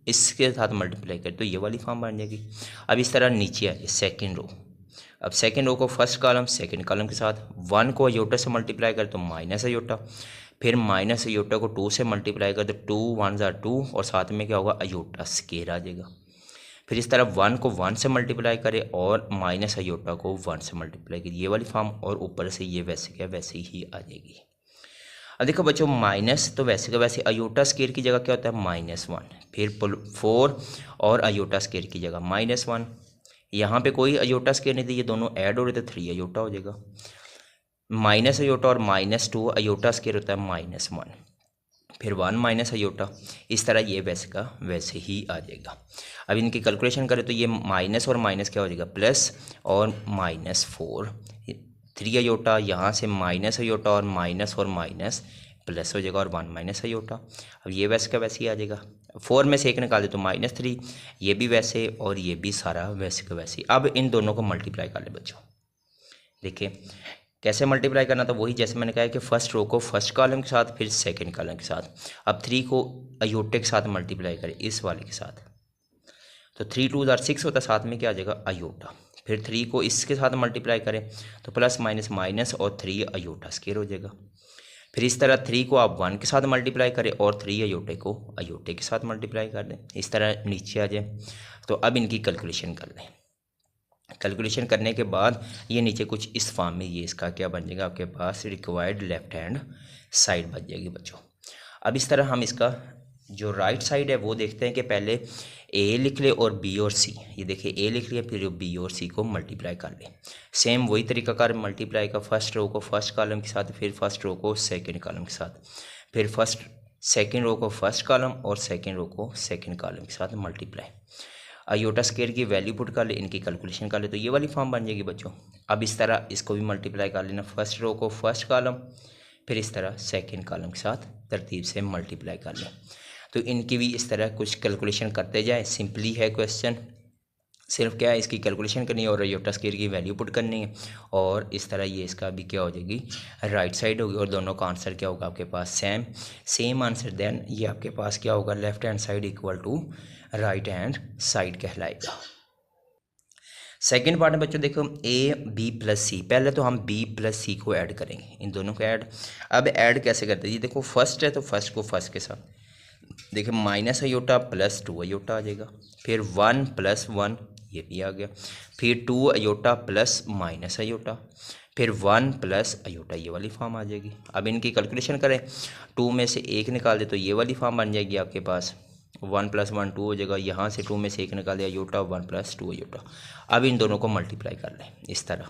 A: इसके साथ मल्टीप्लाई कर तो ये वाली फॉर्म बन जाएगी। अब इस तरह नीचे आइए सेकंड रो, अब सेकंड रो को फर्स्ट कॉलम सेकंड कॉलम के साथ, 1 को अयोटा से मल्टीप्लाई कर तो माइनस अयोटा, फिर माइनस अयोटा को 2 से मल्टीप्लाई कर तो 2 1 = 2, और साथ में क्या होगा अयोटा स्क्वायर आ जाएगा। फिर इस तरह 1 को 1 से मल्टीप्लाई करें और माइनस अयोटा को 1 से मल्टीप्लाई करें, ये वाली फॉर्म, और ऊपर से ये वैसे क्या वैसे ही आ जाएगी। अब देखो बच्चों माइनस तो वैसे का वैसे, अयोटा स्क्वायर की जगह क्या होता है -1, फिर 4 और अयोटा स्क्वायर की जगह -1, यहाँ पे कोई अयोटा स्क्वायर नहीं थी, ये दोनों ऐड हो रहे थे, 3 अयोटा हो जाएगा। माइनस अयोटा और -2 अयोटा स्क्वायर होता है -1, फिर 1 माइनस अयोटा, इस तरह ये वैसे का वैसे ही आ जाएगा। अब इनकी कैलकुलेशन करें तो ये माइनस और माइनस क्या हो जाएगा प्लस, और -4, 3 अयोटा, यहाँ से माइनस अयोटा और माइनस प्लस हो जाएगा और 1 माइनस आयोटा। अब ये वैसे का वैसे ही आ जाएगा। 4 में से 1 निकाल दे तो -3, ये भी वैसे और ये भी सारा वैसे का वैसे ही। अब इन दोनों को मल्टीप्लाई कर ले बच्चों। देखिए कैसे मल्टीप्लाई करना था, वही जैसे मैंने कहा है कि फर्स्ट रो को फर्स्ट कॉलम के साथ, फिर सेकंड कॉलम के साथ। अब 3 को अयोटे के साथ मल्टीप्लाई करें, इस वाले के साथ, तो 3 2 6 होता है, साथ में क्या आ जाएगा अयोटा। फिर 3 को इसके साथ मल्टीप्लाई करें तो प्लस माइनस माइनस और 3 अयोटा स्क्वायर हो जाएगा। फिर इस तरह 3 को आप 1 के साथ मल्टीप्लाई करें और 3 अयोटे को अयोटे के साथ मल्टीप्लाई कर दें, इस तरह नीचे आ जाए। तो अब इनकी कैलकुलेशन कर लें। कैलकुलेशन करने के बाद ये नीचे कुछ इस फॉर्म में, ये इसका क्या बन जाएगा आपके पास, रिक्वायर्ड लेफ्ट हैंड साइड बन जाएगी बच्चों। अब इस तरह हम इसका जो राइट साइड है वो देखते हैं कि पहले ए लिख ले और बी और सी। ये देखिए ए लिख लिया, फिर बी और सी को मल्टीप्लाई कर ले। सेम वही तरीका कर मल्टीप्लाई का, फर्स्ट रो को फर्स्ट कॉलम के साथ, फिर फर्स्ट रो को सेकंड कॉलम के साथ, फिर सेकंड रो को फर्स्ट कॉलम और सेकंड रो को सेकंड कॉलम के साथ मल्टीप्लाई। अयोटा स्क्वायर की वैल्यू पुट कर ले, इनकी कैलकुलेशन कर ले, तो ये वाली फॉर्म बन जाएगी बच्चों। अब इस तरह इसको भी मल्टीप्लाई कर लेना, फर्स्ट रो को फर्स्ट कॉलम, फिर इस तरह सेकंड कॉलम के साथ तरतीब से मल्टीप्लाई कर लें। तो इनकी भी इस तरह कुछ कैलकुलेशन करते जाए। सिंपली है क्वेश्चन, सिर्फ क्या है इसकी कैलकुलेशन करनी है और अयोटा स्क्वायर की वैल्यू पुट करनी है, और इस तरह ये इसका भी क्या हो जाएगी, राइट साइड होगी, और दोनों का आंसर क्या होगा आपके पास, सेम आंसर। देन ये आपके पास क्या होगा, left hand side equal to right hand side कहलाएगा। सेकेंड पार्ट में बच्चों देखो ए बी प्लस सी, पहले तो हम बी प्लस सी को ऐड करेंगे, इन दोनों को ऐड। अब ऐड कैसे करते हैं, ये देखो फर्स्ट है तो फर्स्ट को फर्स्ट के साथ, देखिए माइनस अयोटा प्लस 2 अयोटा आ जाएगा, फिर 1 प्लस 1 ये भी आ गया, फिर 2 अयोटा प्लस माइनस अयोटा, फिर 1 प्लस अयोटा, ये वाली फॉर्म आ जाएगी। अब इनकी कैलकुलेशन करें, 2 में से 1 निकाल दे तो ये वाली फॉर्म बन जाएगी आपके पास, 1 प्लस 1 2 हो जाएगा, यहाँ से 2 में से 1 निकाल दिया अयोटा, 1 प्लस 2 अयोटा। अब इन दोनों को मल्टीप्लाई कर लें इस तरह,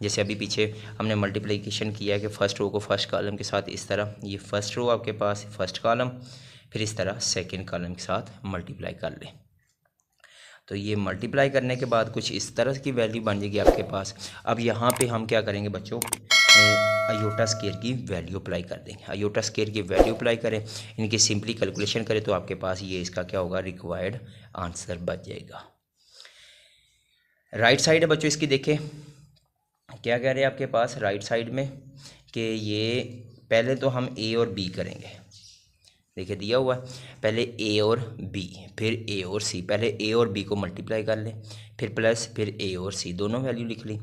A: जैसे अभी पीछे हमने मल्टीप्लिकेशन किया है कि फर्स्ट रो को फर्स्ट कॉलम के साथ, इस तरह ये फर्स्ट रो आपके पास फर्स्ट कॉलम, फिर इस तरह सेकंड कॉलम के साथ मल्टीप्लाई कर लें। तो ये मल्टीप्लाई करने के बाद कुछ इस तरह की वैल्यू बन जाएगी आपके पास। अब यहाँ पे हम क्या करेंगे बच्चों, अयोटा स्क्वायर की वैल्यू अप्लाई कर देंगे। अयोटा स्क्वायर की वैल्यू अप्लाई करें, इनकी सिंपली कैलकुलेशन करें तो आपके पास ये इसका क्या होगा, रिक्वायर्ड आंसर बच जाएगा। राइट साइड है बच्चों इसकी, देखें क्या कह रहे हैं आपके पास राइट साइड में कि ये पहले तो हम ए और बी करेंगे, देखिए दिया हुआ है पहले ए और बी, फिर ए और सी, पहले ए और बी को मल्टीप्लाई कर लें, फिर प्लस, फिर ए और सी, दोनों वैल्यू लिख ली।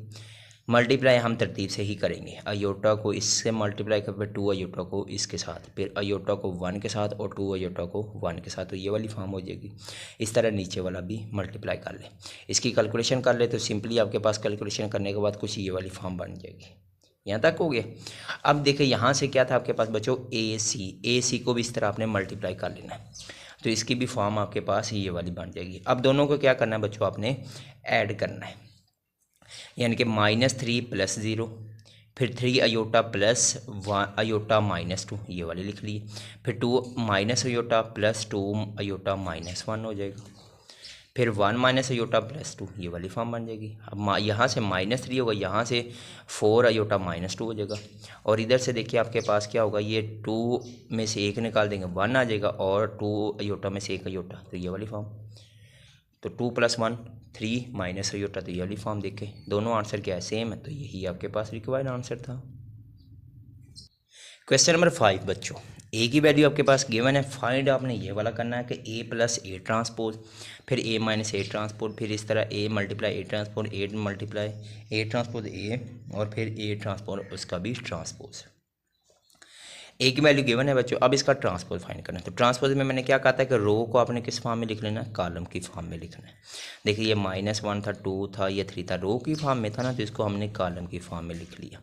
A: मल्टीप्लाई हम तरतीब से ही करेंगे, अयोटा को इससे मल्टीप्लाई कर, फिर 2 अयोटा को इसके साथ, फिर अयोटा को 1 के साथ और 2 अयोटा को 1 के साथ, तो ये वाली फॉर्म हो जाएगी। इस तरह नीचे वाला भी मल्टीप्लाई कर लें, इसकी कैलकुलेशन कर ले तो सिंपली आपके पास कैलकुलेशन करने के बाद कुछ ये वाली फॉर्म बन जाएगी। यहाँ तक हो गया। अब देखिए यहाँ से क्या था आपके पास बच्चों, ए सी को भी इस तरह आपने मल्टीप्लाई कर लेना है, तो इसकी भी फॉर्म आपके पास ये वाली बन जाएगी। अब दोनों को क्या करना है बच्चों, आपने ऐड करना है, यानी कि -3 + 0, फिर 3 अयोटा प्लस 1 अयोटा -2 ये वाली लिख ली, फिर 2 माइनस अयोटा प्लस 2 अयोटा -1 हो जाएगा, फिर 1 माइनस अयोटा प्लस 2 ये वाली फॉर्म बन जाएगी। अब यहाँ से -3 होगा, यहाँ से 4 अयोटा -2 हो जाएगा, और इधर से देखिए आपके पास क्या होगा, ये 2 में से 1 निकाल देंगे 1 आ जाएगा, और 2 अयोटा में से 1 अयोटा, तो ये वाली फॉर्म, तो 2 + 1 3 माइनस अयोटा, तो ये वाली फॉर्म देखें दोनों आंसर क्या है, सेम है, तो यही आपके पास रिक्वायर्ड आंसर था। क्वेश्चन नंबर 5 बच्चों, ए की वैल्यू आपके पास गिवन है, फाइंड आपने ये वाला करना है कि ए + A ट्रांसपोज, फिर A - A ट्रांसपोज, फिर इस तरह A × A transpose, A × A transpose A, और फिर A ट्रांसपोज उसका भी ट्रांसपोज। ए की वैल्यू गिवन है बच्चों, अब इसका ट्रांसपोज फाइंड करना है। तो ट्रांसपोज में मैंने क्या कहा था कि रो को आपने किस फॉर्म में लिख लेना है, कॉलम की फॉर्म में लिखना है। देखिए ये -1 था, 2 था, ये 3 था, रो की फॉर्म में था ना, तो इसको हमने कॉलम की फॉर्म में लिख लिया।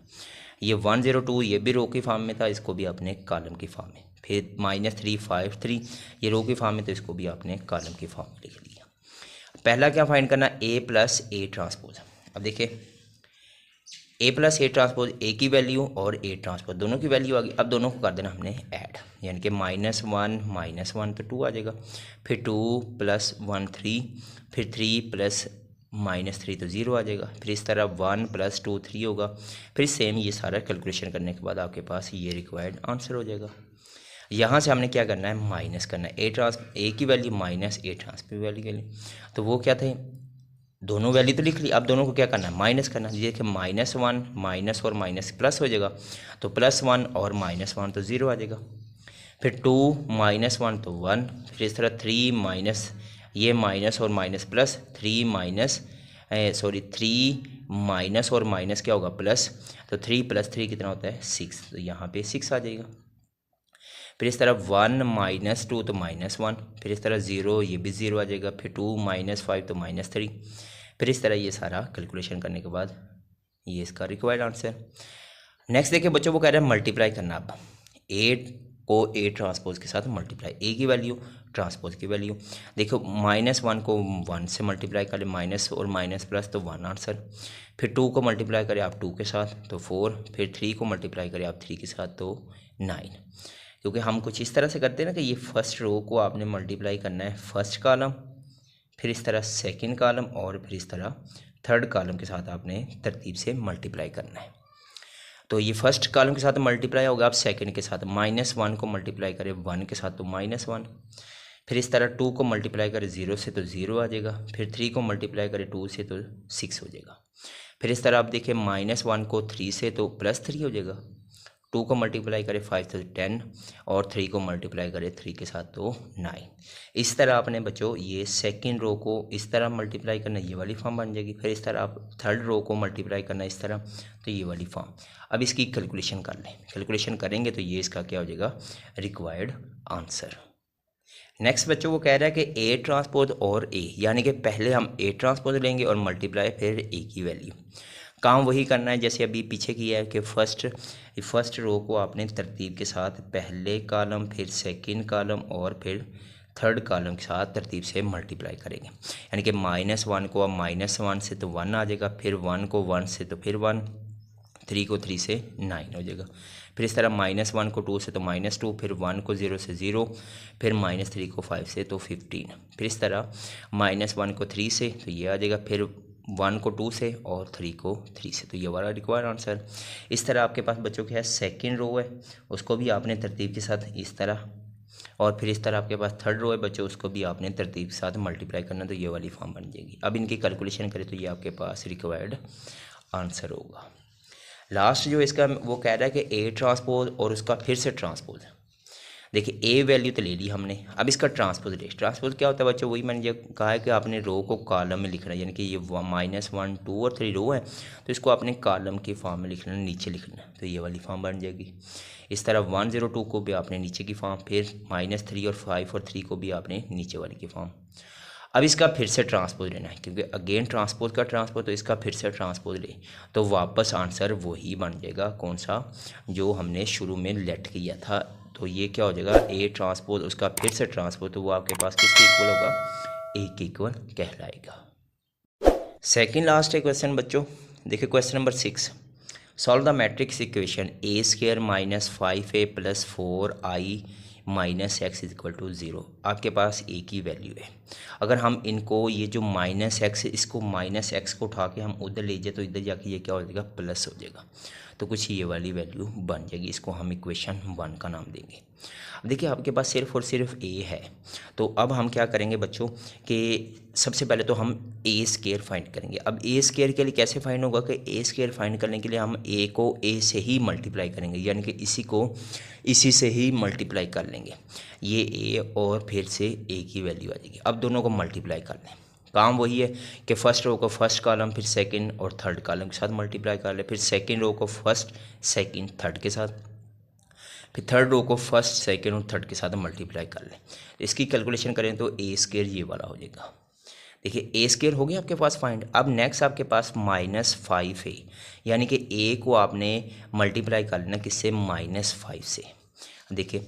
A: ये 1 0 2 ये भी रो की फॉर्म में था, इसको भी आपने कॉलम की फॉर्म में, फिर -3 5 3 ये रो की फॉर्म में, तो इसको भी आपने कॉलम की फॉर्म में लिख लिया। पहला क्या फाइंड करना, A + A ट्रांसपोज। अब देखिए A + A ट्रांसपोज, A की वैल्यू और A ट्रांसपोज दोनों की वैल्यू आ गई। अब दोनों को कर देना हमने ऐड, यानी कि -1 तो 2 आ जाएगा, फिर 2 + 1 3, फिर 3 + -3 तो 0 आ जाएगा। फिर इस तरह 1 + 2 3 होगा। फिर सेम ये सारा कैलकुलेशन करने के बाद आपके पास ये रिक्वायर्ड आंसर हो जाएगा। यहाँ से हमने क्या करना है, माइनस करना है ए की वैल्यू माइनस ए ट्रांसपो वैल्यू के लिए। तो वो क्या थे, दोनों वैल्यू तो लिख ली, अब दोनों को क्या करना है, माइनस करना है। देखिए -1 माइनस और माइनस प्लस हो जाएगा, तो +1 और -1 तो 0 आ जाएगा। फिर 2 -1 तो 1। फिर इस तरह 3 माइनस, ये माइनस और माइनस प्लस, 3 माइनस और माइनस क्या होगा, प्लस। तो 3 + 3 कितना होता है, 6। तो यहाँ पे 6 आ जाएगा। फिर इस तरह 1 - 2 तो -1। फिर इस तरह 0, ये भी 0 आ जाएगा। फिर 2 - 5 तो -3। फिर इस तरह ये सारा कैलकुलेशन करने के बाद ये इसका रिक्वायर्ड आंसर। नेक्स्ट देखिए बच्चों, वो कह रहे हैं मल्टीप्लाई करना। अब ए को ए ट्रांसपोज के साथ मल्टीप्लाई, ए की वैल्यू ट्रांसपोज की वैल्यू। देखो -1 को 1 से मल्टीप्लाई करें, माइनस और माइनस प्लस तो 1 आंसर। फिर 2 को मल्टीप्लाई करें आप 2 के साथ तो 4। फिर 3 को मल्टीप्लाई करें आप 3 के साथ तो 9। क्योंकि हम कुछ इस तरह से करते हैं ना कि ये फर्स्ट रो को आपने मल्टीप्लाई करना है फर्स्ट कॉलम, फिर इस तरह सेकंड कॉलम, और फिर इस तरह थर्ड कॉलम के साथ आपने तरतीब से मल्टीप्लाई करना है। तो ये फर्स्ट कॉलम के साथ मल्टीप्लाई होगा, आप सेकंड के साथ -1 को मल्टीप्लाई करें 1 के साथ तो -1। फिर इस तरह 2 को मल्टीप्लाई करें 0 से तो 0 आ जाएगा। फिर 3 को मल्टीप्लाई करें 2 से तो 6 हो जाएगा। फिर इस तरह आप देखिए -1 को 3 से तो +3 हो जाएगा। 2 को मल्टीप्लाई करें 5 तो 10, और 3 को मल्टीप्लाई करें 3 के साथ तो 9। इस तरह आपने बच्चों ये सेकंड रो को इस तरह मल्टीप्लाई करना, ये वाली फॉर्म बन जाएगी। फिर इस तरह आप थर्ड रो को मल्टीप्लाई करना इस तरह, तो ये वाली फॉर्म। अब इसकी कैलकुलेशन कर लें, कैलकुलेशन करेंगे तो ये इसका क्या हो जाएगा, रिक्वायर्ड आंसर। नेक्स्ट बच्चों वो कह रहा है कि ए ट्रांसपोज और ए, यानी कि पहले हम ए ट्रांसपोज लेंगे और मल्टीप्लाई फिर ए की वैल्यू। काम वही करना है जैसे अभी पीछे किया है कि फर्स्ट रो को आपने तरतीब के साथ पहले कॉलम, फिर सेकंड कॉलम और फिर थर्ड कॉलम के साथ तरतीब से मल्टीप्लाई करेंगे। यानी कि -1 को अब -1 से तो 1 आ जाएगा, फिर 1 को 1 से तो फिर 1, 3 को 3 से 9 हो जाएगा। फिर इस तरह -1 को 2 से तो -2, फिर 1 को 0 से 0, फिर -3 को 5 से तो 15। फिर इस तरह -1 को 3 से तो ये आ जाएगा, फिर 1 को 2 से और 3 को 3 से, तो ये वाला रिक्वायर्ड आंसर। इस तरह आपके पास बच्चों क्या है, सेकंड रो है, उसको भी आपने तरतीब के साथ इस तरह, और फिर इस तरह आपके पास थर्ड रो है बच्चों, उसको भी आपने तरतीब के साथ मल्टीप्लाई करना, तो ये वाली फॉर्म बन जाएगी। अब इनकी कैलकुलेशन करें तो ये आपके पास रिक्वायर्ड आंसर होगा। लास्ट जो इसका वो कह रहा है कि ए ट्रांसपोज और उसका फिर से ट्रांसपोज। देखिए ए वैल्यू तो ले ली हमने, अब इसका ट्रांसपोज ले। ट्रांसपोज क्या होता है बच्चों, वही मैंने जो कहा है कि आपने रो को कॉलम में लिखना है, यानी कि ये -1 2 और 3 रो है, तो इसको आपने कॉलम की फॉर्म में लिखना है, नीचे लिखना है, तो ये वाली फॉर्म बन जाएगी। इस तरह 1 0 2 को भी आपने नीचे की फॉर्म, फिर -3 और 5 और 3 को भी आपने नीचे वाली की फॉर्म। अब इसका फिर से ट्रांसपोज लेना है, क्योंकि अगेन ट्रांसपोज का ट्रांसपोज, तो इसका फिर से ट्रांसपोज ले, तो वापस आंसर वही बन जाएगा, कौन सा, जो हमने शुरू में लेट किया था। तो ये क्या हो जाएगा, ए ट्रांसपोज उसका फिर से ट्रांसपोज, तो वो आपके पास किसके इक्वल होगा, ए के इक्वल कहलाएगा। सेकंड लास्ट है क्वेश्चन बच्चों, देखिए question number 6। Solve the matrix equation a² - 5a + 4i -x = 0। आपके पास a की वैल्यू है। अगर हम इनको ये जो -x, इसको -x को उठा के हम उधर ले जाए तो इधर जाके ये क्या हो जाएगा, प्लस हो जाएगा, तो कुछ ये वाली वैल्यू बन जाएगी। इसको हम इक्वेशन 1 का नाम देंगे। अब देखिए आपके पास सिर्फ और सिर्फ a है, तो अब हम क्या करेंगे बच्चों कि सबसे पहले तो हम a² फाइंड करेंगे। अब a² के लिए कैसे फाइंड होगा कि a² फाइंड करने के लिए हम a को a से ही मल्टीप्लाई करेंगे, यानी कि इसी से ही मल्टीप्लाई कर लेंगे, ये a और फिर से a की वैल्यू आ जाएगी। अब दोनों को मल्टीप्लाई कर लें, काम वही है कि फर्स्ट रो को फर्स्ट कॉलम, फिर सेकंड और थर्ड कॉलम के साथ मल्टीप्लाई कर ले, फिर सेकंड रो को फर्स्ट सेकंड थर्ड के साथ, फिर थर्ड रो को फर्स्ट सेकंड और थर्ड के साथ मल्टीप्लाई कर लें। इसकी कैलकुलेशन करें तो a² ये वाला हो जाएगा। देखिए a² हो गया आपके पास फाइंड। अब नेक्स्ट आपके पास -5 है, यानी कि a को आपने मल्टीप्लाई कर लेना किससे, -5 से। देखिए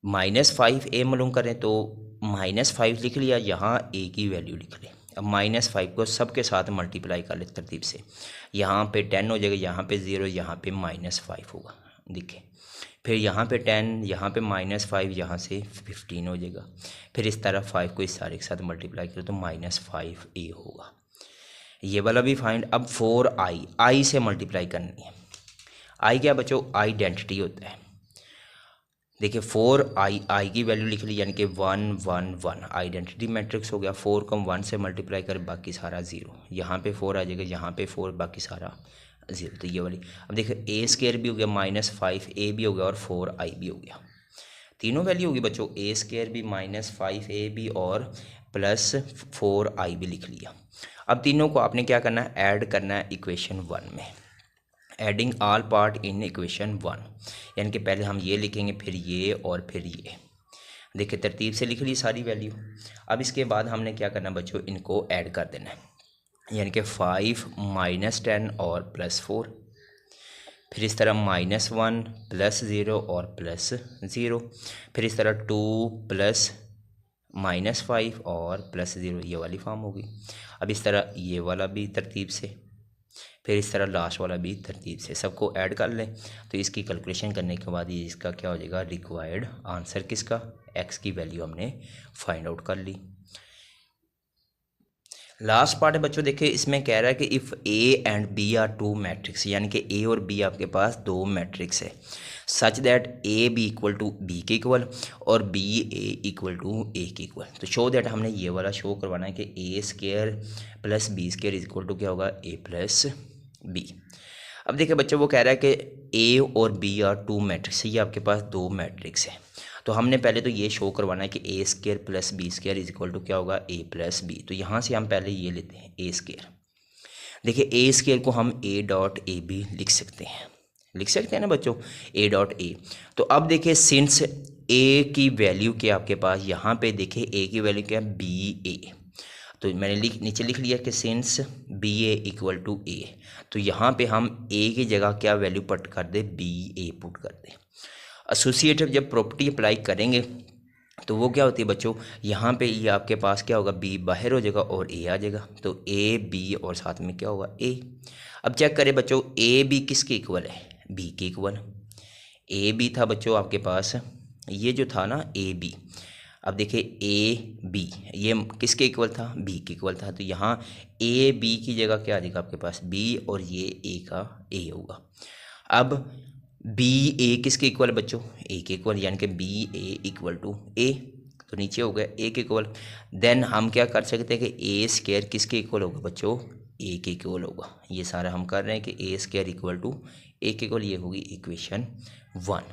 A: -5a मालूम करें तो -5 लिख लिया, यहाँ a की वैल्यू लिख लें। अब -5 को सबके साथ मल्टीप्लाई कर ले तरतीब से, यहाँ पे 10 हो जाएगा, यहाँ पे 0, यहाँ पे -5 होगा। दिखे। फिर यहाँ पे 10, यहाँ पे -5, यहाँ से 15 हो जाएगा। फिर इस तरह 5 को इस सारे के साथ मल्टीप्लाई करो तो -5a होगा। ये वाला भी फाइंड। अब 4i से मल्टीप्लाई करनी है। आई क्या बच्चों, आइडेंटिटी होता है। देखिए 4i की वैल्यू लिख ली, यानी कि 1 1 1 आइडेंटिटी मैट्रिक्स हो गया। 4 को हम 1 से मल्टीप्लाई करें, बाकी सारा 0। यहाँ पे 4 आ जाएगा, यहाँ पे 4, बाकी सारा 0। तो ये वाली। अब देखिए a² भी हो गया, -5a भी हो गया और 4i भी हो गया। तीनों वैल्यू होगी बच्चों, a² भी, -5a भी और +4i भी लिख लिया। अब तीनों को आपने क्या करना है, ऐड करना है इक्वेशन 1 में। Adding all part in equation 1, यानी कि पहले हम ये लिखेंगे, फिर ये और फिर ये। देखिए तरतीब से लिख ली सारी वैल्यू। अब इसके बाद हमने क्या करना बच्चों, इनको ऐड कर देना है, यानी कि 5 -10 और +4। फिर इस तरह -1 +0 और +0। फिर इस तरह 2 + -5 और +0, ये वाली फॉर्म होगी। अब इस तरह ये वाला भी तरतीब से, फिर इस तरह लास्ट वाला भी तरतीब से, सबको ऐड कर लें। तो इसकी कैलकुलेशन करने के बाद ये इसका क्या हो जाएगा, रिक्वायर्ड आंसर किसका, x की वैल्यू हमने फाइंड आउट कर ली। लास्ट पार्ट है बच्चों, देखिए इसमें कह रहा है कि if a and b are 2 matrix, यानी कि a और b आपके पास 2 मैट्रिक्स है, such that a b equal to b के इक्वल और b a equal to a के इक्वल। तो शो दैट हमने ये वाला शो करवाना है कि a² + b² इक्वल टू क्या होगा, a + b। अब देखिए बच्चों वो कह रहा है कि a और b आर 2 मैट्रिक्स, ये आपके पास 2 मैट्रिक्स है। तो हमने पहले तो ये शो करवाना है कि a² + b² इक्वल टू क्या होगा, a + b। तो यहाँ से हम पहले ये लेते हैं a²। देखिए a² को हम a.ab लिख सकते हैं ना बच्चों, a.a। तो अब देखिए सिंस a की वैल्यू क्या आपके पास, यहाँ पे देखिए a की वैल्यू क्या है, ba। तो मैंने नीचे लिख लिया कि since ba equal to a। तो यहाँ पे हम a की जगह क्या वैल्यू पुट कर दे, ba पुट कर दे। एसोसिएटिव जब प्रॉपर्टी अप्लाई करेंगे तो वो क्या होती है बच्चों, यहाँ पे ये आपके पास क्या होगा, b बाहर हो जाएगा और a आ जाएगा। तो a b और साथ में क्या होगा, a। अब चेक करें बच्चों, a b किसके इक्वल है, b के इक्वल। a b था बच्चों आपके पास, ये जो था ना a b। अब देखिए a b ये किसके इक्वल था, b के इक्वल था। तो यहाँ a b की जगह क्या आ जाएगा आपके पास, b और ये a का a होगा। अब b a किसके इक्वल बच्चों, a के इक्वल, यानी कि b a equal to a। तो नीचे हो गया a के इक्वल। देन हम क्या कर सकते हैं कि a² किसके इक्वल होगा बच्चों, a के इक्वल होगा। ये सारा हम कर रहे हैं कि a² इक्वल टू a के इक्वल, ये होगी इक्वेशन 1।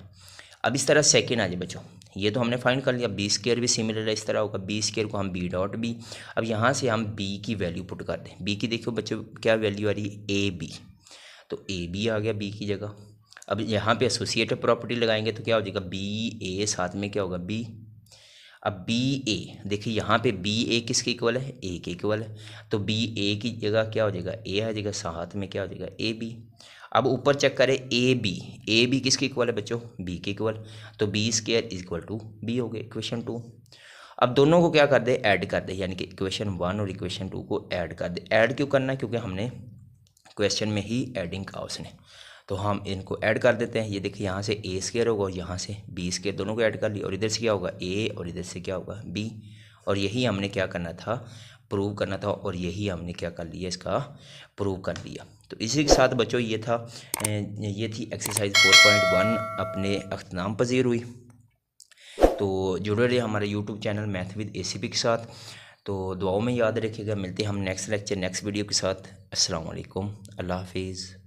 A: अब इस तरह सेकेंड आ जाए बच्चों, ये तो हमने फाइंड कर लिया। b² भी सिमिलर है, इस तरह होगा, b² को हम b.b। अब यहाँ से हम b की वैल्यू पुट कर दें। b की देखो बच्चों क्या वैल्यू आ रही है, ab। तो ab आ गया b की जगह। अब यहाँ पे एसोसिएटिव प्रॉपर्टी लगाएंगे तो क्या हो जाएगा, ba साथ में क्या होगा, b। अब ba देखिए यहाँ पे ba किसके इक्वल है, a के इक्वल है। तो ba की जगह क्या हो जाएगा, a आ जाएगा, साथ में क्या हो जाएगा, ab। अब ऊपर चेक करें ए बी किसके इक्वल है बच्चों, b के इक्वल। तो b² इक्वल टू b हो गया, इक्वेशन 2। अब दोनों को क्या कर दे, ऐड कर दे, यानी कि इक्वेशन 1 और इक्वेशन 2 को ऐड कर दे। ऐड क्यों करना है, क्योंकि हमने क्वेश्चन में ही ऐडिंग कहा उसने। तो हम इनको ऐड कर देते हैं। ये देखिए यहाँ से a² होगा और यहाँ से b², दोनों को ऐड कर लिया। और इधर से क्या होगा a और इधर से क्या होगा b। और यही हमने क्या करना था, प्रूव करना था। और यही हमने क्या कर लिया, इसका प्रूव कर लिया। तो इसी के साथ बच्चों ये थी एक्सरसाइज 4.1 अपने अख्ताम पजीर हुई। तो जुड़े रहे हमारे YouTube channel math with ACP के साथ। तो दुआओं में याद रखिएगा। मिलते हैं हम नेक्स्ट लेक्चर नेक्स्ट वीडियो के साथ। अस्सलाम वालेकुम, अल्लाह हाफिज़।